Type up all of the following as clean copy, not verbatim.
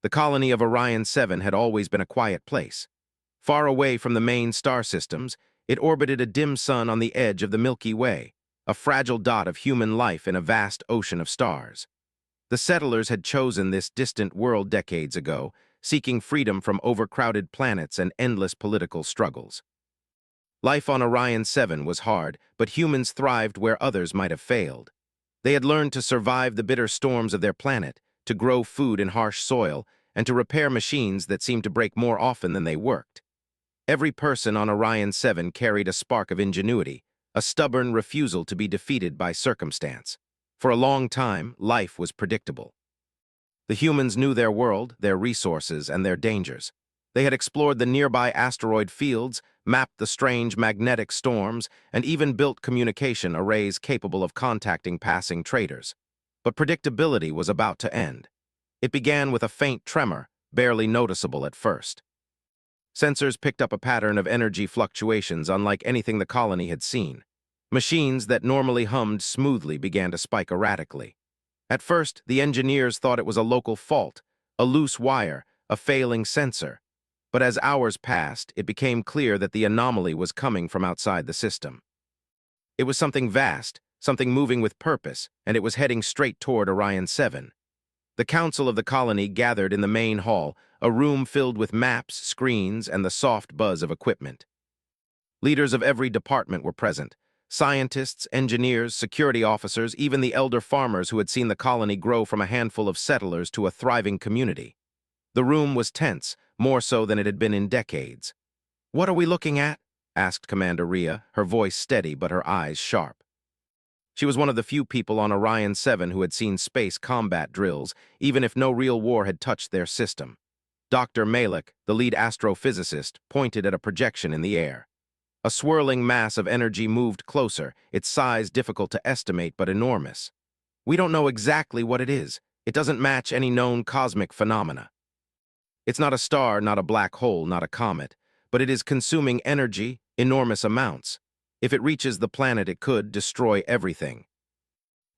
The colony of Orion 7 had always been a quiet place. Far away from the main star systems, it orbited a dim sun on the edge of the Milky Way, a fragile dot of human life in a vast ocean of stars. The settlers had chosen this distant world decades ago, seeking freedom from overcrowded planets and endless political struggles. Life on Orion 7 was hard, but humans thrived where others might have failed. They had learned to survive the bitter storms of their planet, to grow food in harsh soil, and to repair machines that seemed to break more often than they worked. Every person on Orion 7 carried a spark of ingenuity, a stubborn refusal to be defeated by circumstance. For a long time, life was predictable. The humans knew their world, their resources, and their dangers. They had explored the nearby asteroid fields, mapped the strange magnetic storms, and even built communication arrays capable of contacting passing traders. But predictability was about to end. It began with a faint tremor, barely noticeable at first. Sensors picked up a pattern of energy fluctuations unlike anything the colony had seen. Machines that normally hummed smoothly began to spike erratically. At first, the engineers thought it was a local fault, a loose wire, a failing sensor. But as hours passed, it became clear that the anomaly was coming from outside the system. It was something vast, something moving with purpose, and it was heading straight toward Orion 7. The council of the colony gathered in the main hall, a room filled with maps, screens, and the soft buzz of equipment. Leaders of every department were present. Scientists, engineers, security officers, even the elder farmers who had seen the colony grow from a handful of settlers to a thriving community. The room was tense, more so than it had been in decades. "What are we looking at?" asked Commander Rhea, her voice steady but her eyes sharp. She was one of the few people on Orion 7 who had seen space combat drills, even if no real war had touched their system. Dr. Malik, the lead astrophysicist, pointed at a projection in the air. A swirling mass of energy moved closer, its size difficult to estimate but enormous. "We don't know exactly what it is. It doesn't match any known cosmic phenomena. It's not a star, not a black hole, not a comet, but it is consuming energy, enormous amounts. If it reaches the planet, it could destroy everything."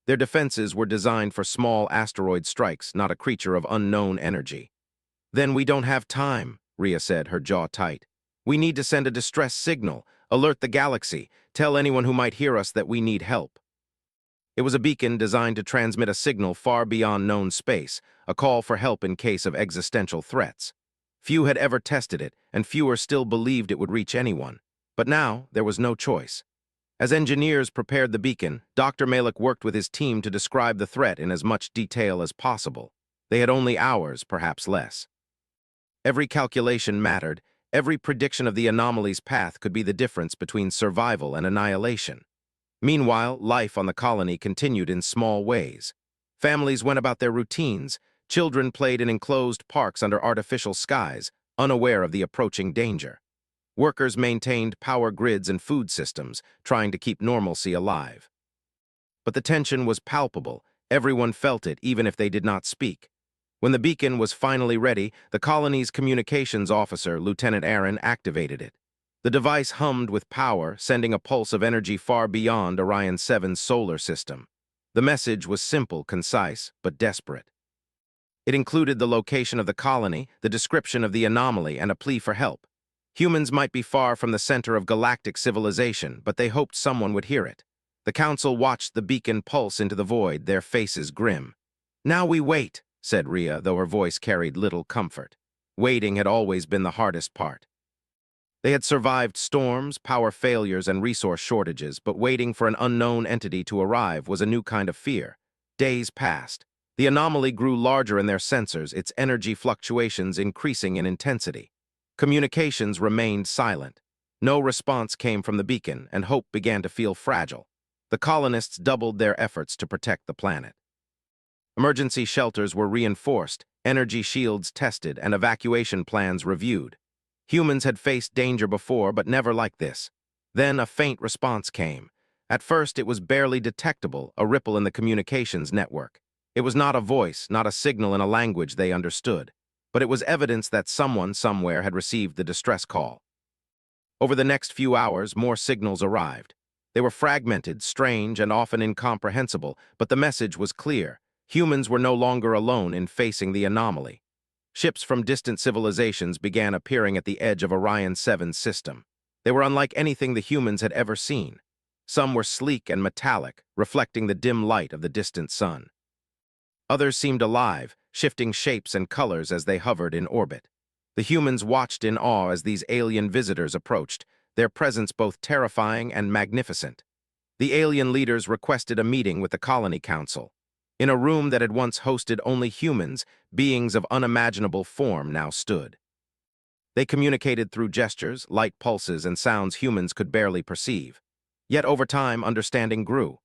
Their defenses were designed for small asteroid strikes, not a creature of unknown energy. "Then we don't have time," Rhea said, her jaw tight. "We need to send a distress signal, alert the galaxy, tell anyone who might hear us that we need help." It was a beacon designed to transmit a signal far beyond known space, a call for help in case of existential threats. Few had ever tested it, and fewer still believed it would reach anyone. But now, there was no choice. As engineers prepared the beacon, Dr. Malik worked with his team to describe the threat in as much detail as possible. They had only hours, perhaps less. Every calculation mattered. Every prediction of the anomaly's path could be the difference between survival and annihilation. Meanwhile, life on the colony continued in small ways. Families went about their routines. Children played in enclosed parks under artificial skies, unaware of the approaching danger. Workers maintained power grids and food systems, trying to keep normalcy alive. But the tension was palpable. Everyone felt it, even if they did not speak. When the beacon was finally ready, the colony's communications officer, Lieutenant Aaron, activated it. The device hummed with power, sending a pulse of energy far beyond Orion 7's solar system. The message was simple, concise, but desperate. It included the location of the colony, the description of the anomaly, and a plea for help. Humans might be far from the center of galactic civilization, but they hoped someone would hear it. The council watched the beacon pulse into the void, their faces grim. "Now we wait," said Rhea, though her voice carried little comfort. Waiting had always been the hardest part. They had survived storms, power failures, and resource shortages, but waiting for an unknown entity to arrive was a new kind of fear. Days passed. The anomaly grew larger in their sensors, its energy fluctuations increasing in intensity. Communications remained silent. No response came from the beacon, and hope began to feel fragile. The colonists doubled their efforts to protect the planet. Emergency shelters were reinforced, energy shields tested, and evacuation plans reviewed. Humans had faced danger before, but never like this. Then a faint response came. At first, it was barely detectable, a ripple in the communications network. It was not a voice, not a signal in a language they understood, but it was evidence that someone somewhere had received the distress call. Over the next few hours, more signals arrived. They were fragmented, strange, and often incomprehensible, but the message was clear. Humans were no longer alone in facing the anomaly. Ships from distant civilizations began appearing at the edge of Orion 7's system. They were unlike anything the humans had ever seen. Some were sleek and metallic, reflecting the dim light of the distant sun. Others seemed alive, shifting shapes and colors as they hovered in orbit. The humans watched in awe as these alien visitors approached, their presence both terrifying and magnificent. The alien leaders requested a meeting with the Colony Council. In a room that had once hosted only humans, beings of unimaginable form now stood. They communicated through gestures, light pulses, and sounds humans could barely perceive. Yet over time, understanding grew.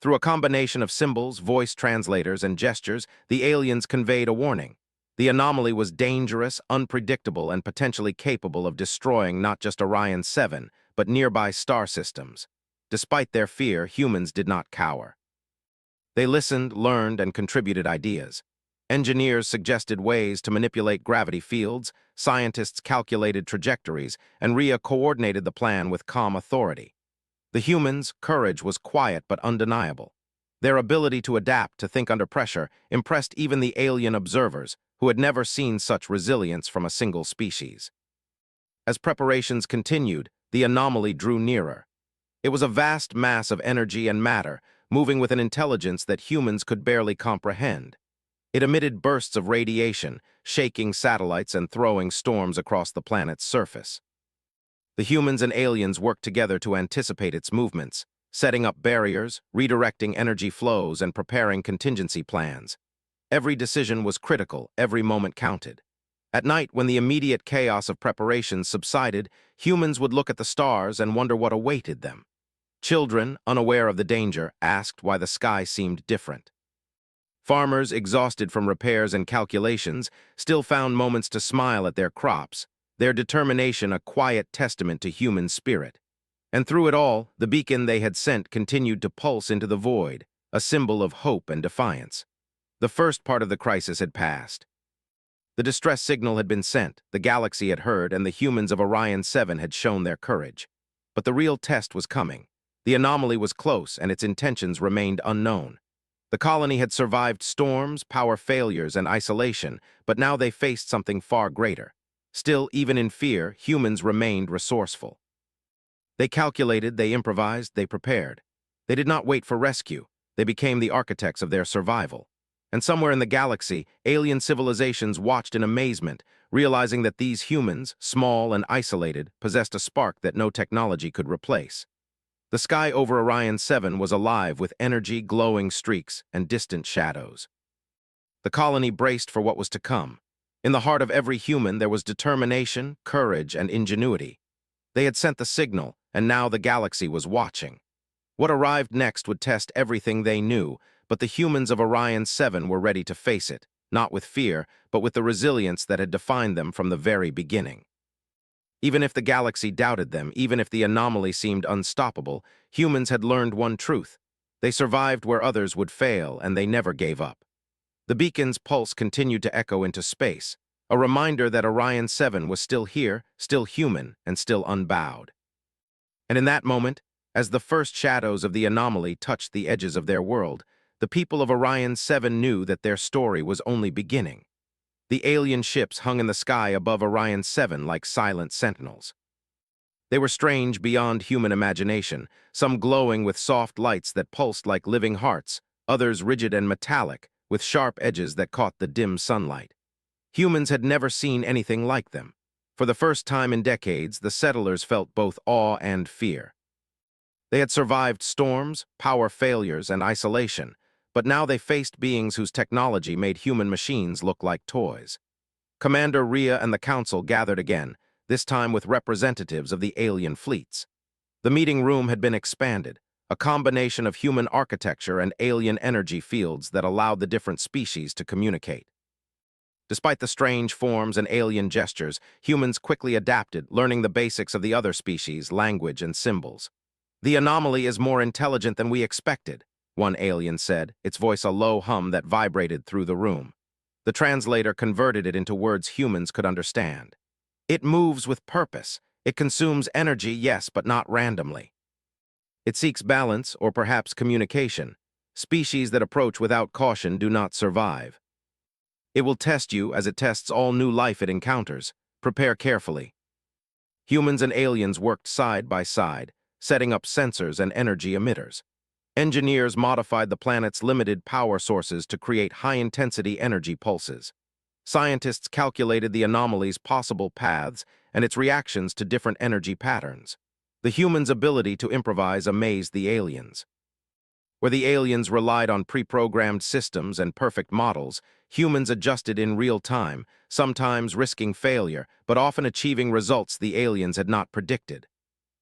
Through a combination of symbols, voice translators, and gestures, the aliens conveyed a warning. The anomaly was dangerous, unpredictable, and potentially capable of destroying not just Orion 7, but nearby star systems. Despite their fear, humans did not cower. They listened, learned, and contributed ideas. Engineers suggested ways to manipulate gravity fields, scientists calculated trajectories, and Rhea coordinated the plan with calm authority. The humans' courage was quiet but undeniable. Their ability to adapt, to think under pressure, impressed even the alien observers, who had never seen such resilience from a single species. As preparations continued, the anomaly drew nearer. It was a vast mass of energy and matter, moving with an intelligence that humans could barely comprehend. It emitted bursts of radiation, shaking satellites and throwing storms across the planet's surface. The humans and aliens worked together to anticipate its movements, setting up barriers, redirecting energy flows, and preparing contingency plans. Every decision was critical, every moment counted. At night, when the immediate chaos of preparations subsided, humans would look at the stars and wonder what awaited them. Children, unaware of the danger, asked why the sky seemed different. Farmers, exhausted from repairs and calculations, still found moments to smile at their crops, their determination a quiet testament to human spirit. And through it all, the beacon they had sent continued to pulse into the void, a symbol of hope and defiance. The first part of the crisis had passed. The distress signal had been sent, the galaxy had heard, and the humans of Orion 7 had shown their courage. But the real test was coming. The anomaly was close, and its intentions remained unknown. The colony had survived storms, power failures, and isolation, but now they faced something far greater. Still, even in fear, humans remained resourceful. They calculated, they improvised, they prepared. They did not wait for rescue. They became the architects of their survival. And somewhere in the galaxy, alien civilizations watched in amazement, realizing that these humans, small and isolated, possessed a spark that no technology could replace. The sky over Orion 7 was alive with energy, glowing streaks, and distant shadows. The colony braced for what was to come. In the heart of every human there was determination, courage, and ingenuity. They had sent the signal, and now the galaxy was watching. What arrived next would test everything they knew, but the humans of Orion 7 were ready to face it, not with fear, but with the resilience that had defined them from the very beginning. Even if the galaxy doubted them, even if the anomaly seemed unstoppable, humans had learned one truth. They survived where others would fail, and they never gave up. The beacon's pulse continued to echo into space, a reminder that Orion 7 was still here, still human, and still unbowed. And in that moment, as the first shadows of the anomaly touched the edges of their world, the people of Orion 7 knew that their story was only beginning. The alien ships hung in the sky above Orion 7 like silent sentinels. They were strange beyond human imagination, some glowing with soft lights that pulsed like living hearts, others rigid and metallic, with sharp edges that caught the dim sunlight. Humans had never seen anything like them. For the first time in decades, the settlers felt both awe and fear. They had survived storms, power failures, and isolation, but now they faced beings whose technology made human machines look like toys. Commander Rhea and the Council gathered again, this time with representatives of the alien fleets. The meeting room had been expanded, a combination of human architecture and alien energy fields that allowed the different species to communicate. Despite the strange forms and alien gestures, humans quickly adapted, learning the basics of the other species, language, and symbols. "The anomaly is more intelligent than we expected," one alien said, its voice a low hum that vibrated through the room. The translator converted it into words humans could understand. "It moves with purpose. It consumes energy, yes, but not randomly. It seeks balance, or perhaps communication. Species that approach without caution do not survive. It will test you as it tests all new life it encounters. Prepare carefully. Humans and aliens worked side by side, setting up sensors and energy emitters. Engineers modified the planet's limited power sources to create high-intensity energy pulses. Scientists calculated the anomaly's possible paths and its reactions to different energy patterns. The humans' ability to improvise amazed the aliens. Where the aliens relied on pre-programmed systems and perfect models, humans adjusted in real time, sometimes risking failure, but often achieving results the aliens had not predicted.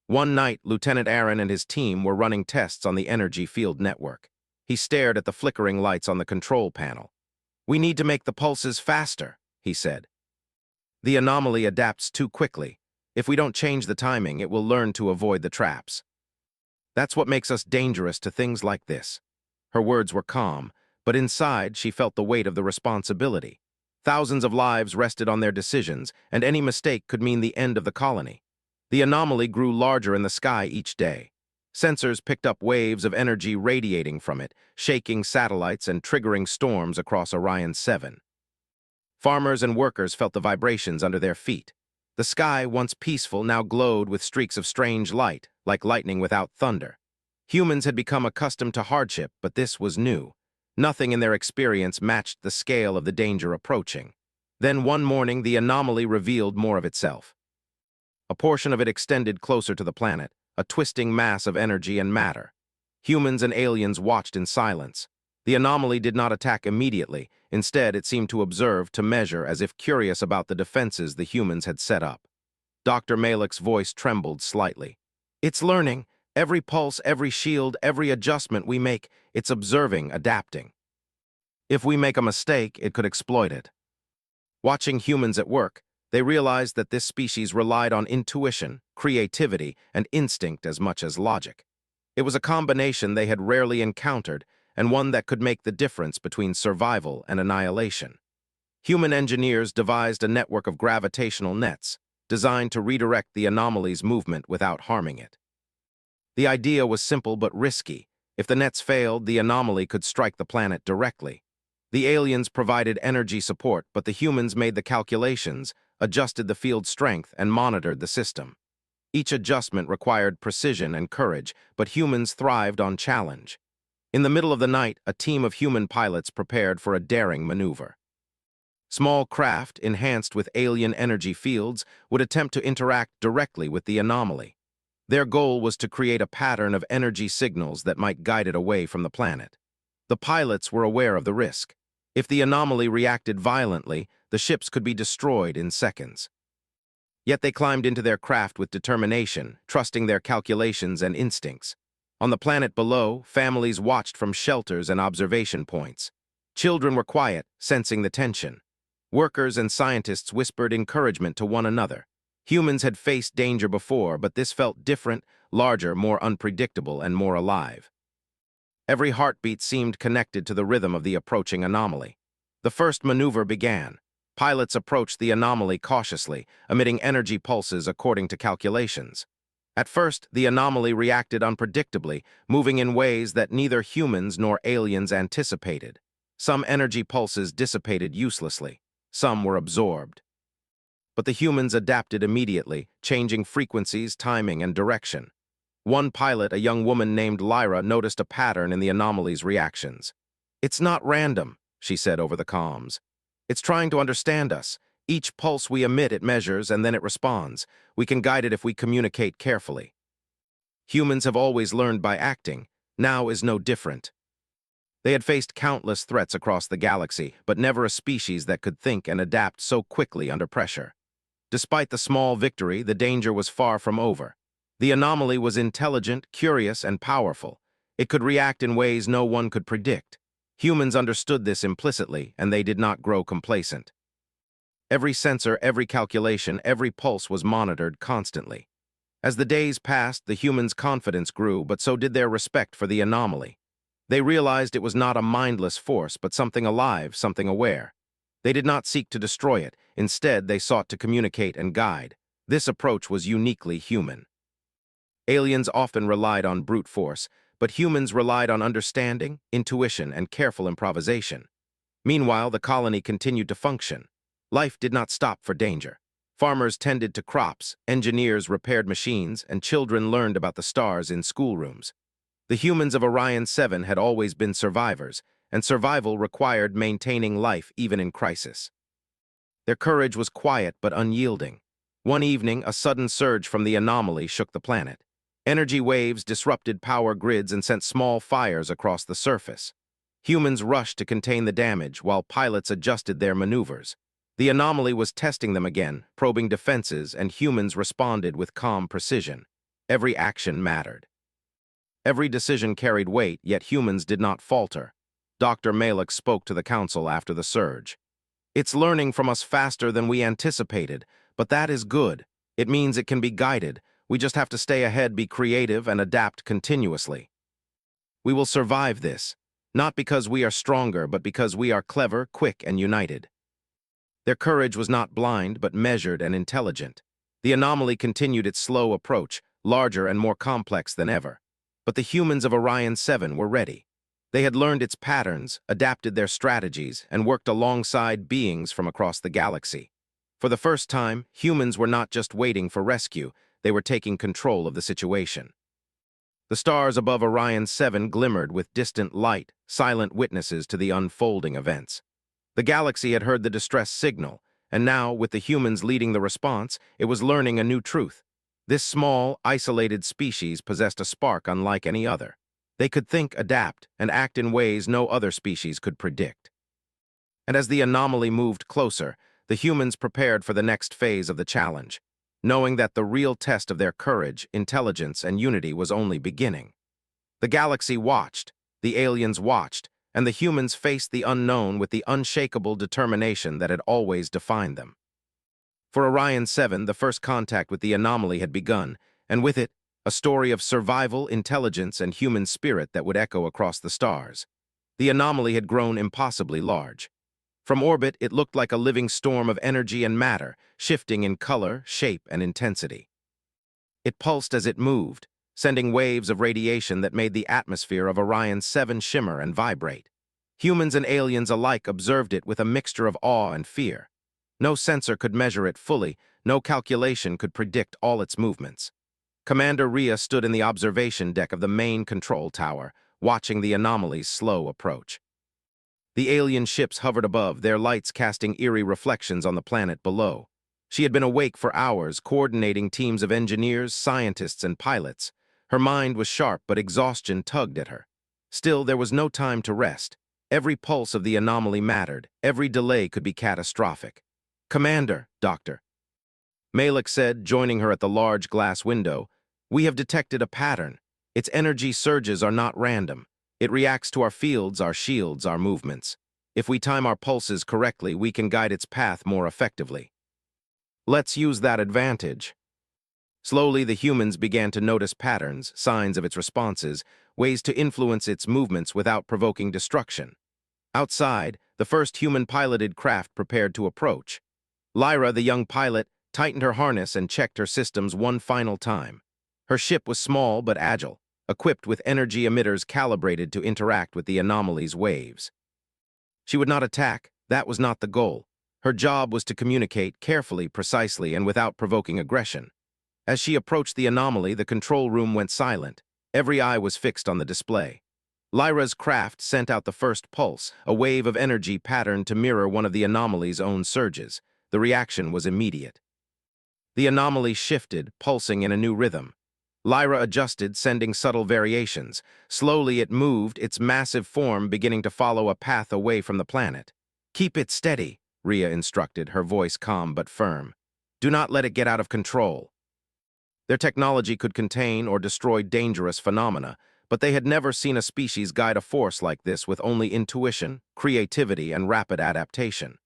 One night, Lieutenant Aaron and his team were running tests on the energy field network. He stared at the flickering lights on the control panel. "We need to make the pulses faster," he said. "The anomaly adapts too quickly. If we don't change the timing, it will learn to avoid the traps. That's what makes us dangerous to things like this." Her words were calm, but inside she felt the weight of the responsibility. Thousands of lives rested on their decisions, and any mistake could mean the end of the colony. The anomaly grew larger in the sky each day. Sensors picked up waves of energy radiating from it, shaking satellites and triggering storms across Orion 7. Farmers and workers felt the vibrations under their feet. The sky, once peaceful, now glowed with streaks of strange light, like lightning without thunder. Humans had become accustomed to hardship, but this was new. Nothing in their experience matched the scale of the danger approaching. Then one morning, the anomaly revealed more of itself. A portion of it extended closer to the planet, a twisting mass of energy and matter. Humans and aliens watched in silence. The anomaly did not attack immediately. Instead, it seemed to observe, to measure, as if curious about the defenses the humans had set up. Dr. Malik's voice trembled slightly. "It's learning. Every pulse, every shield, every adjustment we make, it's observing, adapting. If we make a mistake, it could exploit it." Watching humans at work, they realized that this species relied on intuition, creativity, and instinct as much as logic. It was a combination they had rarely encountered, and one that could make the difference between survival and annihilation. Human engineers devised a network of gravitational nets, designed to redirect the anomaly's movement without harming it. The idea was simple but risky. If the nets failed, the anomaly could strike the planet directly. The aliens provided energy support, but the humans made the calculations, adjusted the field's strength, and monitored the system. Each adjustment required precision and courage, but humans thrived on challenge. In the middle of the night, a team of human pilots prepared for a daring maneuver. Small craft, enhanced with alien energy fields, would attempt to interact directly with the anomaly. Their goal was to create a pattern of energy signals that might guide it away from the planet. The pilots were aware of the risk. If the anomaly reacted violently, the ships could be destroyed in seconds. Yet they climbed into their craft with determination, trusting their calculations and instincts. On the planet below, families watched from shelters and observation points. Children were quiet, sensing the tension. Workers and scientists whispered encouragement to one another. Humans had faced danger before, but this felt different, larger, more unpredictable, and more alive. Every heartbeat seemed connected to the rhythm of the approaching anomaly. The first maneuver began. Pilots approached the anomaly cautiously, emitting energy pulses according to calculations. At first, the anomaly reacted unpredictably, moving in ways that neither humans nor aliens anticipated. Some energy pulses dissipated uselessly. Some were absorbed. But the humans adapted immediately, changing frequencies, timing, and direction. One pilot, a young woman named Lyra, noticed a pattern in the anomaly's reactions. "It's not random," she said over the comms. "It's trying to understand us. Each pulse we emit, it measures, and then it responds. We can guide it if we communicate carefully." Humans have always learned by acting. Now is no different. They had faced countless threats across the galaxy, but never a species that could think and adapt so quickly under pressure. Despite the small victory, the danger was far from over. The anomaly was intelligent, curious, and powerful. It could react in ways no one could predict. Humans understood this implicitly, and they did not grow complacent. Every sensor, every calculation, every pulse was monitored constantly. As the days passed, the humans' confidence grew, but so did their respect for the anomaly. They realized it was not a mindless force, but something alive, something aware. They did not seek to destroy it. Instead, they sought to communicate and guide. This approach was uniquely human. Aliens often relied on brute force, but humans relied on understanding, intuition, and careful improvisation. Meanwhile, the colony continued to function. Life did not stop for danger. Farmers tended to crops, engineers repaired machines, and children learned about the stars in schoolrooms. The humans of Orion 7 had always been survivors, and survival required maintaining life even in crisis. Their courage was quiet but unyielding. One evening, a sudden surge from the anomaly shook the planet. Energy waves disrupted power grids and sent small fires across the surface. Humans rushed to contain the damage while pilots adjusted their maneuvers. The anomaly was testing them again, probing defenses, and humans responded with calm precision. Every action mattered. Every decision carried weight, yet humans did not falter. Dr. Malek spoke to the council after the surge. "It's learning from us faster than we anticipated, but that is good. It means it can be guided. We just have to stay ahead, be creative, and adapt continuously. We will survive this, not because we are stronger, but because we are clever, quick, and united." Their courage was not blind, but measured and intelligent. The anomaly continued its slow approach, larger and more complex than ever. But the humans of Orion 7 were ready. They had learned its patterns, adapted their strategies, and worked alongside beings from across the galaxy. For the first time, humans were not just waiting for rescue, they were taking control of the situation. The stars above Orion 7 glimmered with distant light, silent witnesses to the unfolding events. The galaxy had heard the distress signal, and now, with the humans leading the response, it was learning a new truth. This small, isolated species possessed a spark unlike any other. They could think, adapt, and act in ways no other species could predict. And as the anomaly moved closer, the humans prepared for the next phase of the challenge, knowing that the real test of their courage, intelligence, and unity was only beginning. The galaxy watched, the aliens watched, and the humans faced the unknown with the unshakable determination that had always defined them. For Orion 7, the first contact with the anomaly had begun, and with it, a story of survival, intelligence, and human spirit that would echo across the stars. The anomaly had grown impossibly large. From orbit, it looked like a living storm of energy and matter, shifting in color, shape, and intensity. It pulsed as it moved, sending waves of radiation that made the atmosphere of Orion 7 shimmer and vibrate. Humans and aliens alike observed it with a mixture of awe and fear. No sensor could measure it fully, no calculation could predict all its movements. Commander Rhea stood in the observation deck of the main control tower, watching the anomaly's slow approach. The alien ships hovered above, their lights casting eerie reflections on the planet below. She had been awake for hours, coordinating teams of engineers, scientists, and pilots. Her mind was sharp, but exhaustion tugged at her. Still, there was no time to rest. Every pulse of the anomaly mattered. Every delay could be catastrophic. "Commander, Doctor," Malek said, joining her at the large glass window, "we have detected a pattern. Its energy surges are not random. It reacts to our fields, our shields, our movements. If we time our pulses correctly, we can guide its path more effectively." "Let's use that advantage." Slowly, the humans began to notice patterns, signs of its responses, ways to influence its movements without provoking destruction. Outside, the first human-piloted craft prepared to approach. Lyra, the young pilot, tightened her harness and checked her systems one final time. Her ship was small but agile, equipped with energy emitters calibrated to interact with the anomaly's waves. She would not attack. That was not the goal. Her job was to communicate carefully, precisely, and without provoking aggression. As she approached the anomaly, the control room went silent. Every eye was fixed on the display. Lyra's craft sent out the first pulse, a wave of energy patterned to mirror one of the anomaly's own surges. The reaction was immediate. The anomaly shifted, pulsing in a new rhythm. Lyra adjusted, sending subtle variations. Slowly it moved, its massive form beginning to follow a path away from the planet. "Keep it steady," Rhea instructed, her voice calm but firm. "Do not let it get out of control." Their technology could contain or destroy dangerous phenomena, but they had never seen a species guide a force like this with only intuition, creativity, and rapid adaptation.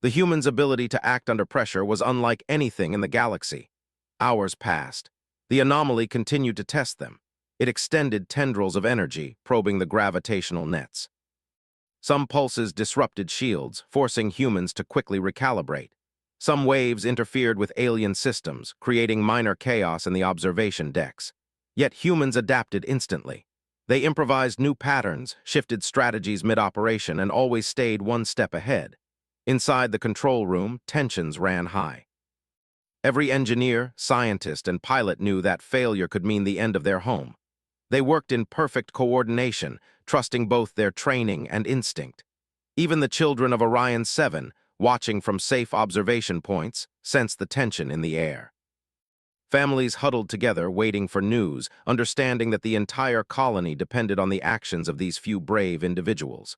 The humans' ability to act under pressure was unlike anything in the galaxy. Hours passed. The anomaly continued to test them. It extended tendrils of energy, probing the gravitational nets. Some pulses disrupted shields, forcing humans to quickly recalibrate. Some waves interfered with alien systems, creating minor chaos in the observation decks. Yet humans adapted instantly. They improvised new patterns, shifted strategies mid-operation, and always stayed one step ahead. Inside the control room, tensions ran high. Every engineer, scientist, and pilot knew that failure could mean the end of their home. They worked in perfect coordination, trusting both their training and instinct. Even the children of Orion 7, watching from safe observation points, sensed the tension in the air. Families huddled together, waiting for news, understanding that the entire colony depended on the actions of these few brave individuals.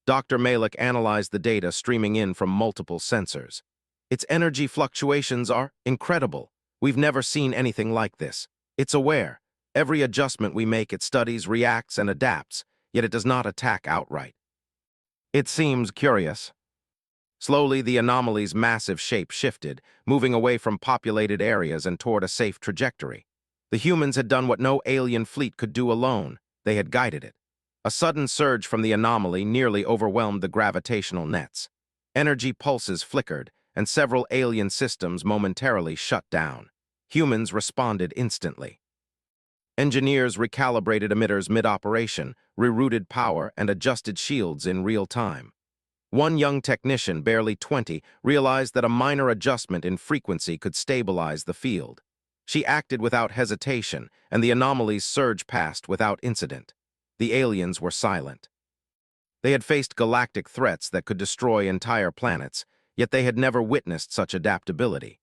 Dr. Malik analyzed the data streaming in from multiple sensors. Its energy fluctuations are incredible. We've never seen anything like this. It's aware. Every adjustment we make, it studies, reacts, and adapts, yet it does not attack outright. It seems curious. Slowly, the anomaly's massive shape shifted, moving away from populated areas and toward a safe trajectory. The humans had done what no alien fleet could do alone. They had guided it. A sudden surge from the anomaly nearly overwhelmed the gravitational nets. Energy pulses flickered, and several alien systems momentarily shut down. Humans responded instantly. Engineers recalibrated emitters mid-operation, rerouted power, and adjusted shields in real time. One young technician, barely 20, realized that a minor adjustment in frequency could stabilize the field. She acted without hesitation, and the anomaly's surge passed without incident. The aliens were silent. They had faced galactic threats that could destroy entire planets, yet they had never witnessed such adaptability.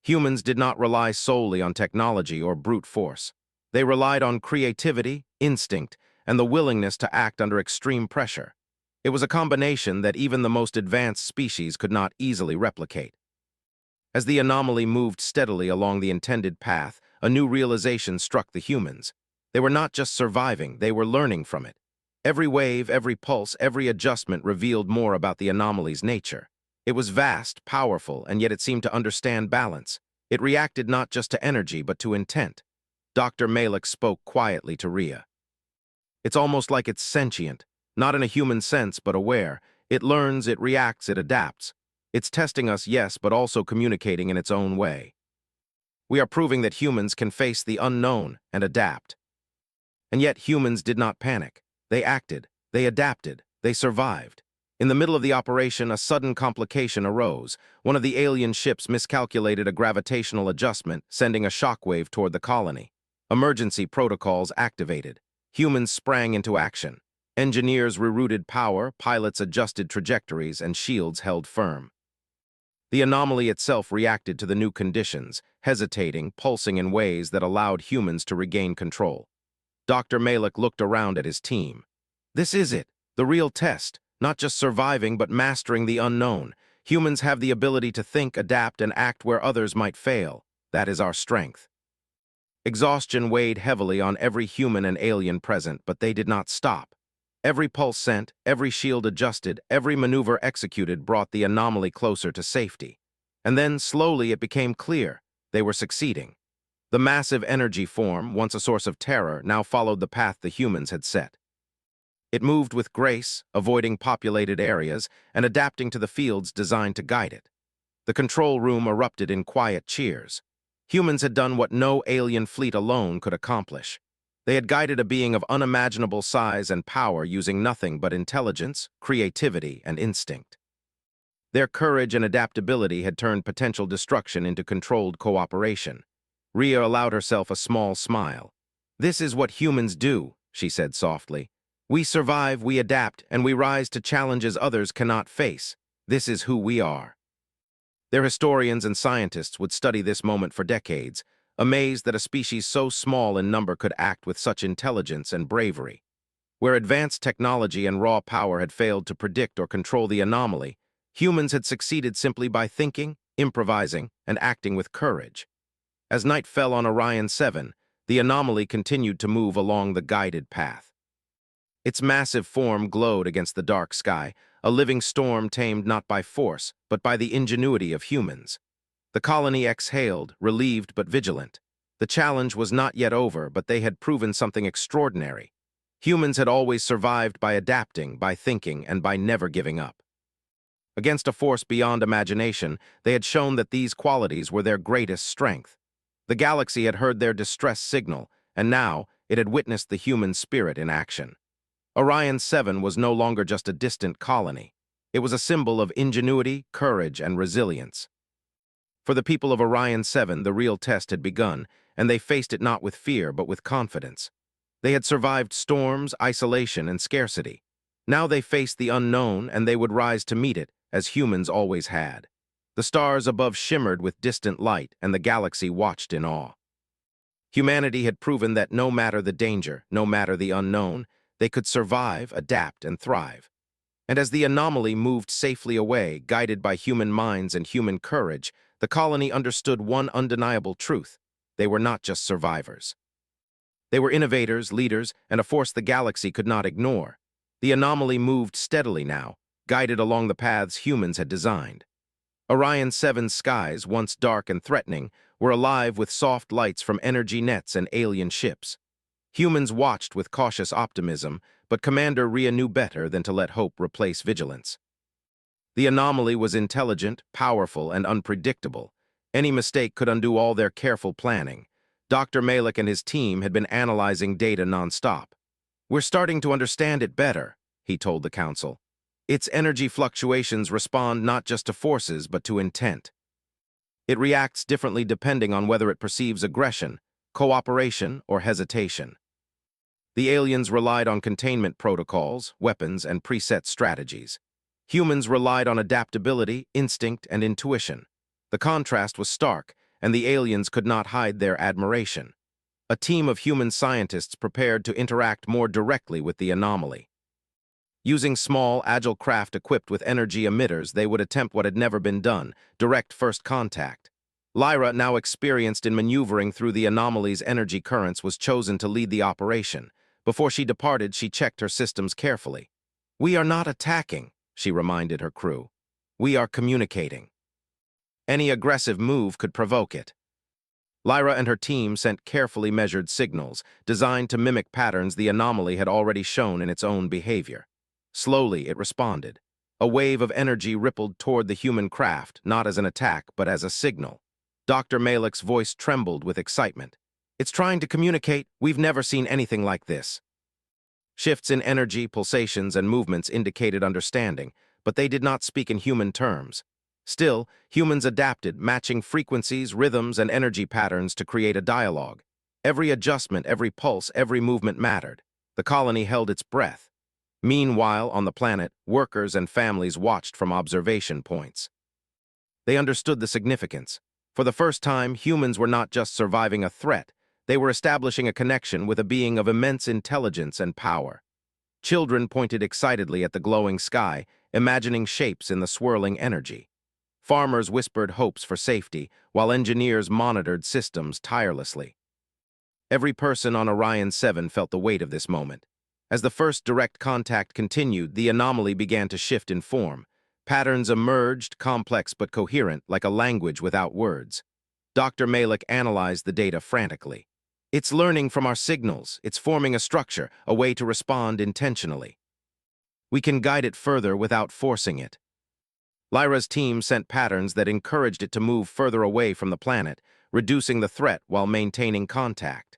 Humans did not rely solely on technology or brute force. They relied on creativity, instinct, and the willingness to act under extreme pressure. It was a combination that even the most advanced species could not easily replicate. As the anomaly moved steadily along the intended path, a new realization struck the humans. They were not just surviving, they were learning from it. Every wave, every pulse, every adjustment revealed more about the anomaly's nature. It was vast, powerful, and yet it seemed to understand balance. It reacted not just to energy, but to intent. Dr. Malik spoke quietly to Rhea. It's almost like it's sentient, not in a human sense, but aware. It learns, it reacts, it adapts. It's testing us, yes, but also communicating in its own way. We are proving that humans can face the unknown and adapt. And yet humans did not panic. They acted, they adapted, they survived. In the middle of the operation, a sudden complication arose. One of the alien ships miscalculated a gravitational adjustment, sending a shockwave toward the colony. Emergency protocols activated. Humans sprang into action. Engineers rerouted power, pilots adjusted trajectories, and shields held firm. The anomaly itself reacted to the new conditions, hesitating, pulsing in ways that allowed humans to regain control. Dr. Malik looked around at his team. This is it, the real test, not just surviving but mastering the unknown. Humans have the ability to think, adapt, and act where others might fail. That is our strength. Exhaustion weighed heavily on every human and alien present, but they did not stop. Every pulse sent, every shield adjusted, every maneuver executed brought the anomaly closer to safety. And then, slowly, it became clear. They were succeeding. The massive energy form, once a source of terror, now followed the path the humans had set. It moved with grace, avoiding populated areas, and adapting to the fields designed to guide it. The control room erupted in quiet cheers. Humans had done what no alien fleet alone could accomplish. They had guided a being of unimaginable size and power using nothing but intelligence, creativity, and instinct. Their courage and adaptability had turned potential destruction into controlled cooperation. Rhea allowed herself a small smile. "This is what humans do," she said softly. "We survive, we adapt, and we rise to challenges others cannot face. This is who we are." Their historians and scientists would study this moment for decades, amazed that a species so small in number could act with such intelligence and bravery. Where advanced technology and raw power had failed to predict or control the anomaly, humans had succeeded simply by thinking, improvising, and acting with courage. As night fell on Orion 7, the anomaly continued to move along the guided path. Its massive form glowed against the dark sky, a living storm tamed not by force, but by the ingenuity of humans. The colony exhaled, relieved but vigilant. The challenge was not yet over, but they had proven something extraordinary. Humans had always survived by adapting, by thinking, and by never giving up. Against a force beyond imagination, they had shown that these qualities were their greatest strength. The galaxy had heard their distress signal, and now, It had witnessed the human spirit in action. Orion 7 was no longer just a distant colony. It was a symbol of ingenuity, courage, and resilience. For the people of Orion 7, the real test had begun, and they faced it not with fear but with confidence. They had survived storms, isolation, and scarcity. Now they faced the unknown, and they would rise to meet it, as humans always had. The stars above shimmered with distant light, and the galaxy watched in awe. Humanity had proven that no matter the danger, no matter the unknown, they could survive, adapt, and thrive. And as the anomaly moved safely away, guided by human minds and human courage, the colony understood one undeniable truth: they were not just survivors. They were innovators, leaders, and a force the galaxy could not ignore. The anomaly moved steadily now, guided along the paths humans had designed. Orion 7's skies, once dark and threatening, were alive with soft lights from energy nets and alien ships. Humans watched with cautious optimism, but Commander Rhea knew better than to let hope replace vigilance. The anomaly was intelligent, powerful, and unpredictable. Any mistake could undo all their careful planning. Dr. Malik and his team had been analyzing data nonstop. "We're starting to understand it better," he told the council. "Its energy fluctuations respond not just to forces, but to intent. It reacts differently depending on whether it perceives aggression, cooperation, or hesitation." The aliens relied on containment protocols, weapons, and preset strategies. Humans relied on adaptability, instinct, and intuition. The contrast was stark, and the aliens could not hide their admiration. A team of human scientists prepared to interact more directly with the anomaly. Using small, agile craft equipped with energy emitters, they would attempt what had never been done: direct first contact. Lyra, now experienced in maneuvering through the anomaly's energy currents, was chosen to lead the operation. Before she departed, she checked her systems carefully. "We are not attacking," she reminded her crew. "We are communicating. Any aggressive move could provoke it." Lyra and her team sent carefully measured signals, designed to mimic patterns the anomaly had already shown in its own behavior. Slowly, it responded. A wave of energy rippled toward the human craft, not as an attack, but as a signal. Dr. Malik's voice trembled with excitement. "It's trying to communicate. We've never seen anything like this." Shifts in energy, pulsations, and movements indicated understanding, but they did not speak in human terms. Still, humans adapted, matching frequencies, rhythms, and energy patterns to create a dialogue. Every adjustment, every pulse, every movement mattered. The colony held its breath. Meanwhile, on the planet, workers and families watched from observation points. They understood the significance. For the first time, humans were not just surviving a threat. They were establishing a connection with a being of immense intelligence and power. Children pointed excitedly at the glowing sky, imagining shapes in the swirling energy. Farmers whispered hopes for safety, while engineers monitored systems tirelessly. Every person on Orion 7 felt the weight of this moment. As the first direct contact continued, the anomaly began to shift in form. Patterns emerged, complex but coherent, like a language without words. Dr. Malik analyzed the data frantically. "It's learning from our signals. It's forming a structure, a way to respond intentionally. We can guide it further without forcing it." Lyra's team sent patterns that encouraged it to move further away from the planet, reducing the threat while maintaining contact.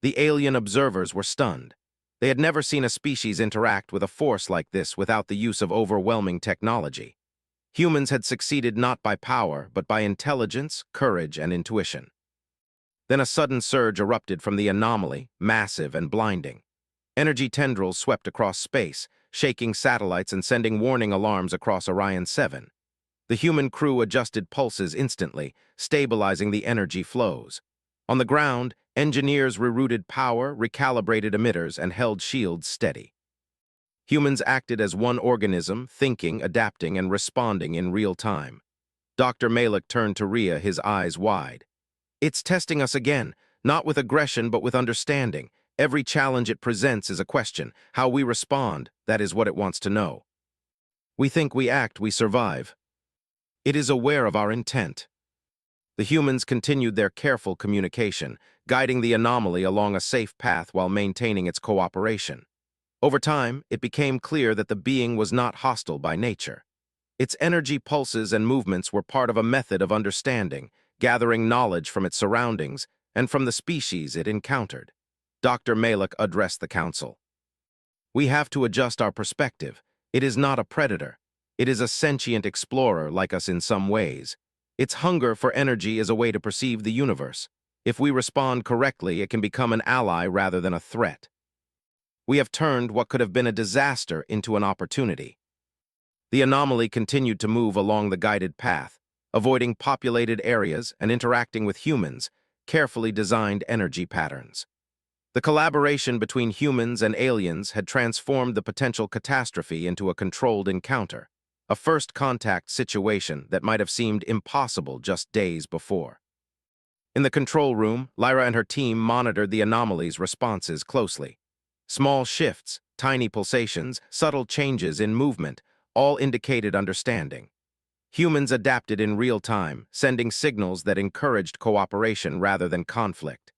The alien observers were stunned. They had never seen a species interact with a force like this without the use of overwhelming technology. Humans had succeeded not by power, but by intelligence, courage, and intuition. Then a sudden surge erupted from the anomaly, massive and blinding. Energy tendrils swept across space, shaking satellites and sending warning alarms across Orion 7. The human crew adjusted pulses instantly, stabilizing the energy flows. On the ground, engineers rerouted power, recalibrated emitters, and held shields steady. Humans acted as one organism, thinking, adapting, and responding in real time. Dr. Malik turned to Rhea, his eyes wide. "It's testing us again, not with aggression but with understanding. Every challenge it presents is a question. How we respond, that is what it wants to know. We think, we act, we survive. It is aware of our intent." The humans continued their careful communication, guiding the anomaly along a safe path while maintaining its cooperation. Over time, it became clear that the being was not hostile by nature. Its energy pulses and movements were part of a method of understanding, gathering knowledge from its surroundings and from the species it encountered. Dr. Malik addressed the council. We have to adjust our perspective. It is not a predator. It is a sentient explorer like us in some ways. Its hunger for energy is a way to perceive the universe. If we respond correctly, it can become an ally rather than a threat. We have turned what could have been a disaster into an opportunity. The anomaly continued to move along the guided path, avoiding populated areas and interacting with humans, carefully designed energy patterns. The collaboration between humans and aliens had transformed the potential catastrophe into a controlled encounter, a first-contact situation that might have seemed impossible just days before. In the control room, Lyra and her team monitored the anomaly's responses closely. Small shifts, tiny pulsations, subtle changes in movement, all indicated understanding. Humans adapted in real time, sending signals that encouraged cooperation rather than conflict.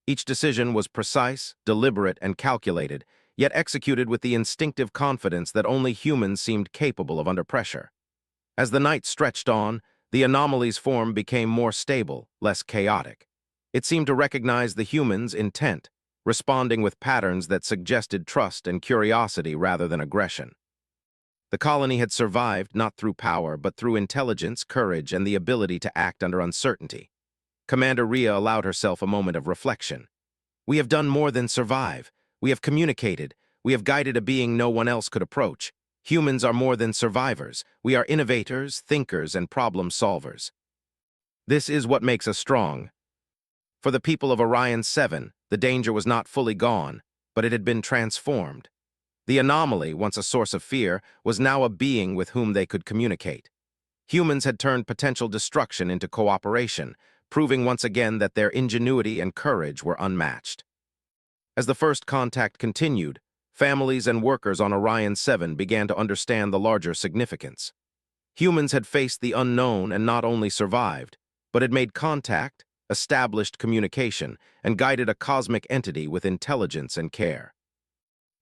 Each decision was precise, deliberate, and calculated, yet executed with the instinctive confidence that only humans seemed capable of under pressure. As the night stretched on, the anomaly's form became more stable, less chaotic. It seemed to recognize the humans' intent, responding with patterns that suggested trust and curiosity rather than aggression. The colony had survived not through power, but through intelligence, courage, and the ability to act under uncertainty. Commander Rhea allowed herself a moment of reflection. We have done more than survive. We have communicated. We have guided a being no one else could approach. Humans are more than survivors. We are innovators, thinkers, and problem solvers. This is what makes us strong. For the people of Orion 7, the danger was not fully gone, but it had been transformed. The anomaly, once a source of fear, was now a being with whom they could communicate. Humans had turned potential destruction into cooperation, proving once again that their ingenuity and courage were unmatched. As the first contact continued, families and workers on Orion 7 began to understand the larger significance. Humans had faced the unknown and not only survived, but had made contact, established communication, and guided a cosmic entity with intelligence and care.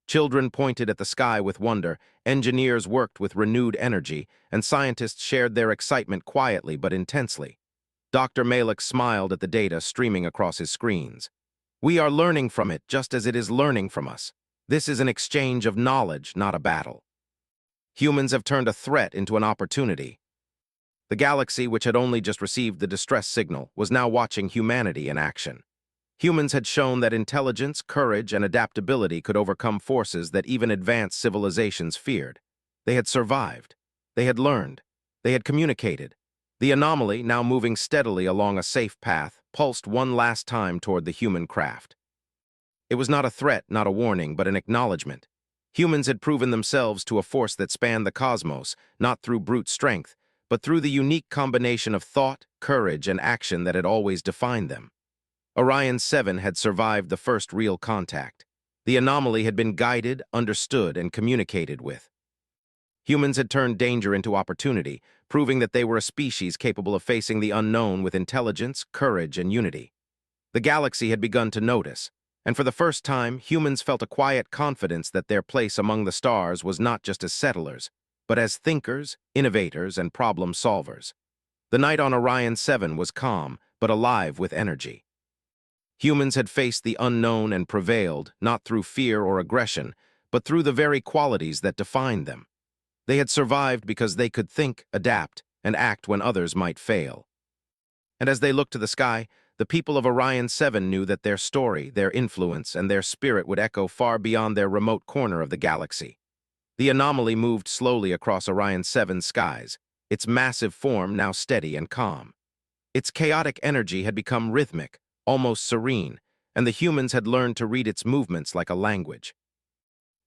Children pointed at the sky with wonder, engineers worked with renewed energy, and scientists shared their excitement quietly but intensely. Dr. Malik smiled at the data streaming across his screens. We are learning from it just as it is learning from us. This is an exchange of knowledge, not a battle. Humans have turned a threat into an opportunity. The galaxy, which had only just received the distress signal, was now watching humanity in action. Humans had shown that intelligence, courage, and adaptability could overcome forces that even advanced civilizations feared. They had survived. They had learned. They had communicated. The anomaly, now moving steadily along a safe path, pulsed one last time toward the human craft. It was not a threat, not a warning, but an acknowledgement. Humans had proven themselves to a force that spanned the cosmos, not through brute strength, but through the unique combination of thought, courage, and action that had always defined them. Orion 7 had survived the first real contact. The anomaly had been guided, understood, and communicated with. Humans had turned danger into opportunity, proving that they were a species capable of facing the unknown with intelligence, courage, and unity. The galaxy had begun to notice, and for the first time, humans felt a quiet confidence that their place among the stars was not just as settlers, but as thinkers, innovators, and problem solvers. The night on Orion 7 was calm, but alive with energy. Humans had faced the unknown and prevailed, not through fear or aggression, but through the very qualities that defined them. They had survived because they could think, adapt, and act when others might fail. And as they looked to the sky, the people of Orion 7 knew that their story, their influence, and their spirit would echo far beyond their remote corner of the galaxy. The anomaly moved slowly across Orion 7's skies, its massive form now steady and calm. Its chaotic energy had become rhythmic, almost serene, and the humans had learned to read its movements like a language.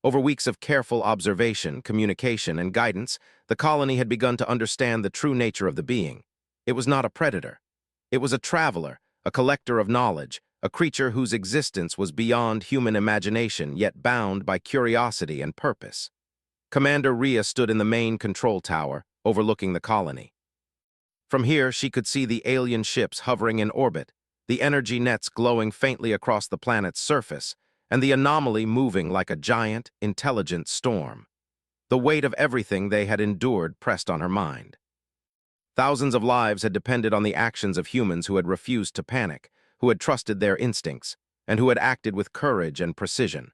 Over weeks of careful observation, communication, and guidance, the colony had begun to understand the true nature of the being. It was not a predator. It was a traveler, a collector of knowledge, a creature whose existence was beyond human imagination, yet bound by curiosity and purpose. Commander Rhea stood in the main control tower, overlooking the colony. From here, she could see the alien ships hovering in orbit, the energy nets glowing faintly across the planet's surface, and the anomaly moving like a giant, intelligent storm. The weight of everything they had endured pressed on her mind. Thousands of lives had depended on the actions of humans who had refused to panic, who had trusted their instincts. and who had acted with courage and precision.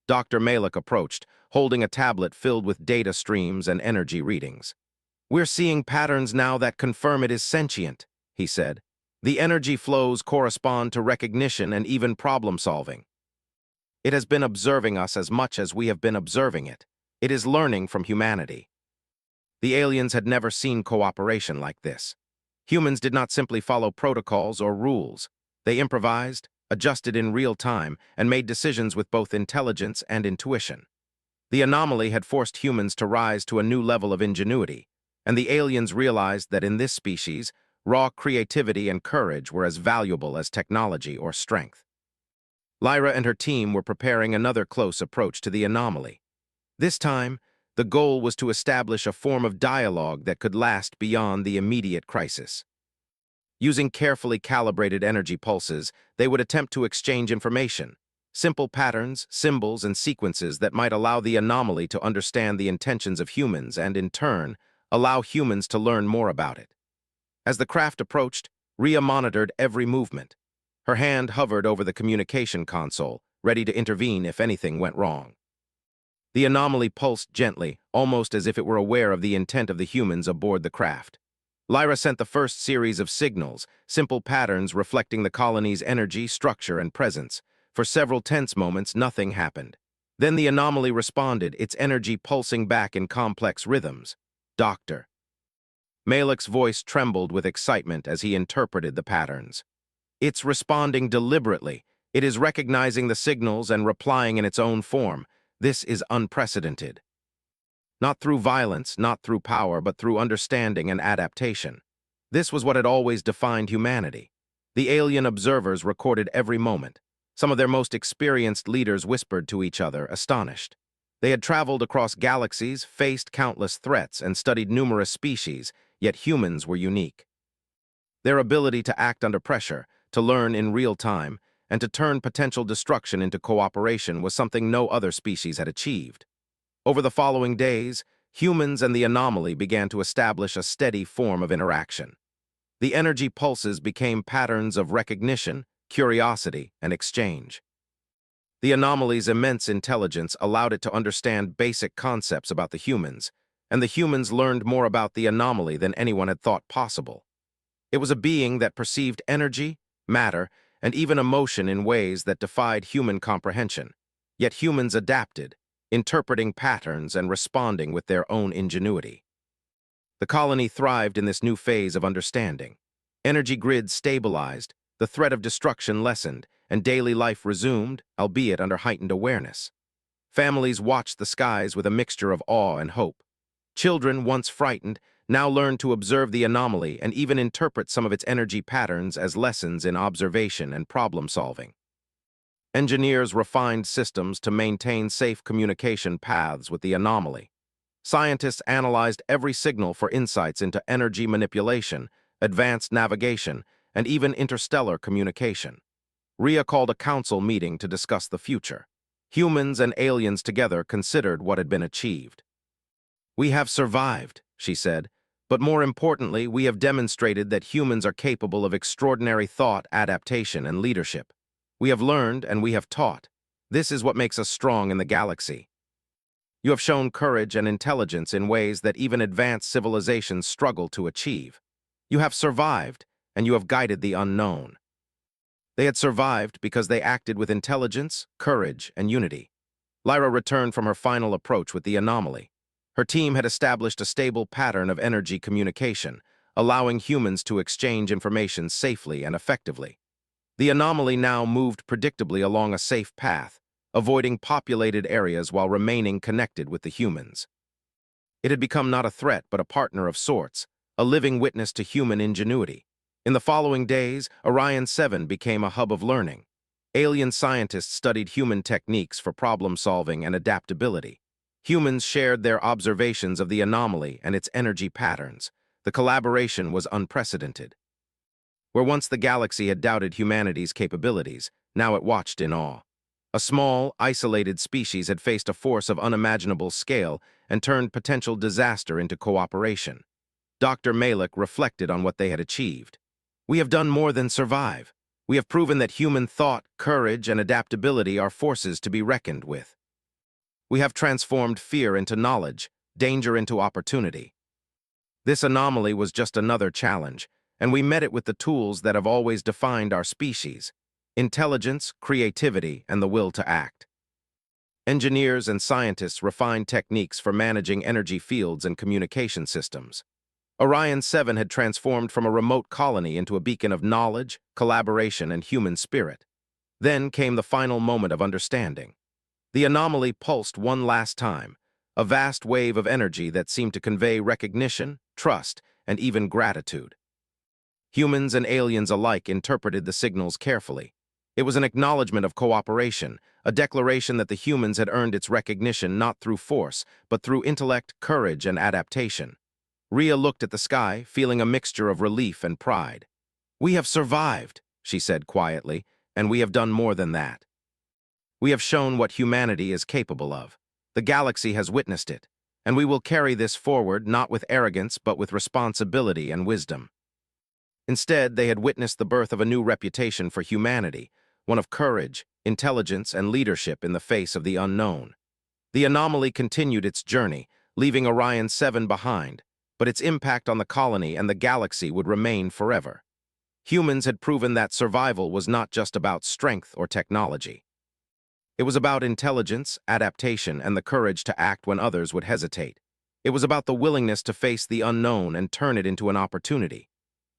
Dr. Malik approached, holding a tablet filled with data streams and energy readings. "We're seeing patterns now that confirm it is sentient," he said. "The energy flows correspond to recognition and even problem-solving. It has been observing us as much as we have been observing it. It is learning from humanity." The aliens had never seen cooperation like this. Humans did not simply follow protocols or rules. They improvised, adjusted in real time, and made decisions with both intelligence and intuition. The anomaly had forced humans to rise to a new level of ingenuity, and the aliens realized that in this species, raw creativity and courage were as valuable as technology or strength. Lyra and her team were preparing another close approach to the anomaly. This time, the goal was to establish a form of dialogue that could last beyond the immediate crisis. Using carefully calibrated energy pulses, they would attempt to exchange information, simple patterns, symbols, and sequences that might allow the anomaly to understand the intentions of humans and, in turn, allow humans to learn more about it. As the craft approached, Rhea monitored every movement. Her hand hovered over the communication console, ready to intervene if anything went wrong. The anomaly pulsed gently, almost as if it were aware of the intent of the humans aboard the craft. Lyra sent the first series of signals, simple patterns reflecting the colony's energy, structure, and presence. For several tense moments, nothing happened. Then the anomaly responded, its energy pulsing back in complex rhythms. "Doctor." Malik's voice trembled with excitement as he interpreted the patterns. "It's responding deliberately. It is recognizing the signals and replying in its own form. This is unprecedented. Not through violence, not through power, but through understanding and adaptation." This was what had always defined humanity. The alien observers recorded every moment. Some of their most experienced leaders whispered to each other, astonished. They had traveled across galaxies, faced countless threats, and studied numerous species, yet humans were unique. Their ability to act under pressure, to learn in real time, and to turn potential destruction into cooperation was something no other species had achieved. Over the following days, humans and the anomaly began to establish a steady form of interaction. The energy pulses became patterns of recognition, curiosity, and exchange. The anomaly's immense intelligence allowed it to understand basic concepts about the humans, and the humans learned more about the anomaly than anyone had thought possible. It was a being that perceived energy, matter, and even emotion in ways that defied human comprehension. Yet humans adapted, interpreting patterns and responding with their own ingenuity. The colony thrived in this new phase of understanding. Energy grids stabilized, the threat of destruction lessened, and daily life resumed, albeit under heightened awareness. Families watched the skies with a mixture of awe and hope. Children, once frightened, now learned to observe the anomaly and even interpret some of its energy patterns as lessons in observation and problem-solving. Engineers refined systems to maintain safe communication paths with the anomaly. Scientists analyzed every signal for insights into energy manipulation, advanced navigation, and even interstellar communication. Rhea called a council meeting to discuss the future. Humans and aliens together considered what had been achieved. "We have survived," she said, "but more importantly, we have demonstrated that humans are capable of extraordinary thought, adaptation, and leadership. We have learned and we have taught. This is what makes us strong in the galaxy. You have shown courage and intelligence in ways that even advanced civilizations struggle to achieve. You have survived, and you have guided the unknown." They had survived because they acted with intelligence, courage, and unity. Lyra returned from her final approach with the anomaly. Her team had established a stable pattern of energy communication, allowing humans to exchange information safely and effectively. The anomaly now moved predictably along a safe path, avoiding populated areas while remaining connected with the humans. It had become not a threat but a partner of sorts, a living witness to human ingenuity. In the following days, Orion 7 became a hub of learning. Alien scientists studied human techniques for problem-solving and adaptability. Humans shared their observations of the anomaly and its energy patterns. The collaboration was unprecedented. Where once the galaxy had doubted humanity's capabilities, now it watched in awe. A small, isolated species had faced a force of unimaginable scale and turned potential disaster into cooperation. Dr. Malik reflected on what they had achieved. "We have done more than survive. We have proven that human thought, courage, and adaptability are forces to be reckoned with. We have transformed fear into knowledge, danger into opportunity. This anomaly was just another challenge, and we met it with the tools that have always defined our species: intelligence, creativity, and the will to act. Engineers and scientists refined techniques for managing energy fields and communication systems. Orion 7 had transformed from a remote colony into a beacon of knowledge, collaboration, and human spirit. Then came the final moment of understanding. The anomaly pulsed one last time, a vast wave of energy that seemed to convey recognition, trust, and even gratitude. Humans and aliens alike interpreted the signals carefully. It was an acknowledgement of cooperation, a declaration that the humans had earned its recognition not through force, but through intellect, courage, and adaptation. Rhea looked at the sky, feeling a mixture of relief and pride. "We have survived," she said quietly, "and we have done more than that. We have shown what humanity is capable of. The galaxy has witnessed it, and we will carry this forward not with arrogance but with responsibility and wisdom." Instead, they had witnessed the birth of a new reputation for humanity, one of courage, intelligence, and leadership in the face of the unknown. The anomaly continued its journey, leaving Orion 7 behind, but its impact on the colony and the galaxy would remain forever. Humans had proven that survival was not just about strength or technology. It was about intelligence, adaptation, and the courage to act when others would hesitate. It was about the willingness to face the unknown and turn it into an opportunity.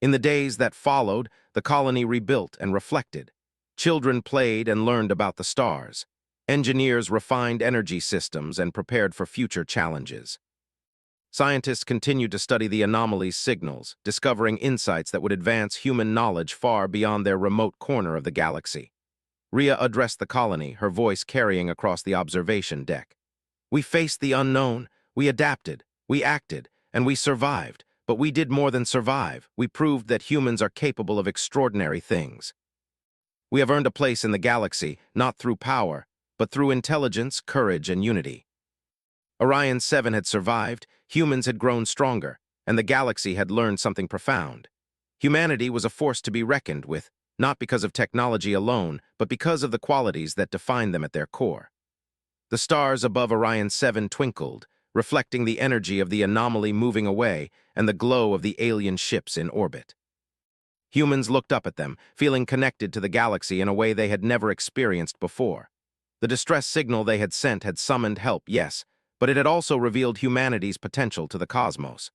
In the days that followed, the colony rebuilt and reflected. Children played and learned about the stars. Engineers refined energy systems and prepared for future challenges. Scientists continued to study the anomaly's signals, discovering insights that would advance human knowledge far beyond their remote corner of the galaxy. Rhea addressed the colony, her voice carrying across the observation deck. "We faced the unknown, we adapted, we acted, and we survived. But we did more than survive. We proved that humans are capable of extraordinary things. We have earned a place in the galaxy, not through power, but through intelligence, courage, and unity." Orion 7 had survived, humans had grown stronger, and the galaxy had learned something profound. Humanity was a force to be reckoned with, not because of technology alone, but because of the qualities that define them at their core. The stars above Orion 7 twinkled, reflecting the energy of the anomaly moving away and the glow of the alien ships in orbit. Humans looked up at them, feeling connected to the galaxy in a way they had never experienced before. The distress signal they had sent had summoned help, yes, but it had also revealed humanity's potential to the cosmos.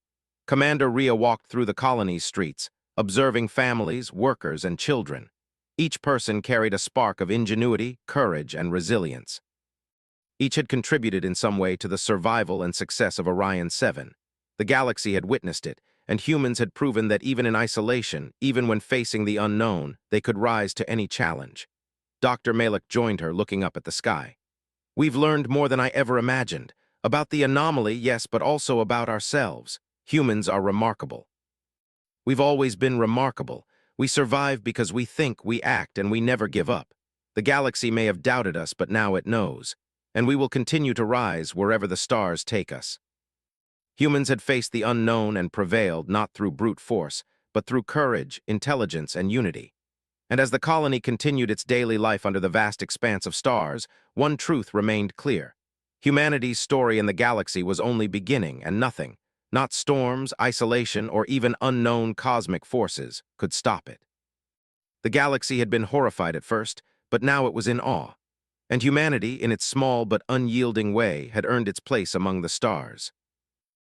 Commander Rhea walked through the colony's streets, observing families, workers, and children. Each person carried a spark of ingenuity, courage, and resilience. Each had contributed in some way to the survival and success of Orion 7. The galaxy had witnessed it, and humans had proven that even in isolation, even when facing the unknown, they could rise to any challenge. Dr. Malik joined her, looking up at the sky. "We've learned more than I ever imagined. About the anomaly, yes, but also about ourselves. Humans are remarkable. We've always been remarkable. We survive because we think, we act, and we never give up. The galaxy may have doubted us, but now it knows. And we will continue to rise wherever the stars take us." Humans had faced the unknown and prevailed not through brute force, but through courage, intelligence, and unity. And as the colony continued its daily life under the vast expanse of stars, one truth remained clear. Humanity's story in the galaxy was only beginning, and nothing, not storms, isolation, or even unknown cosmic forces, could stop it. The galaxy had been horrified at first, but now it was in awe. And humanity, in its small but unyielding way, had earned its place among the stars.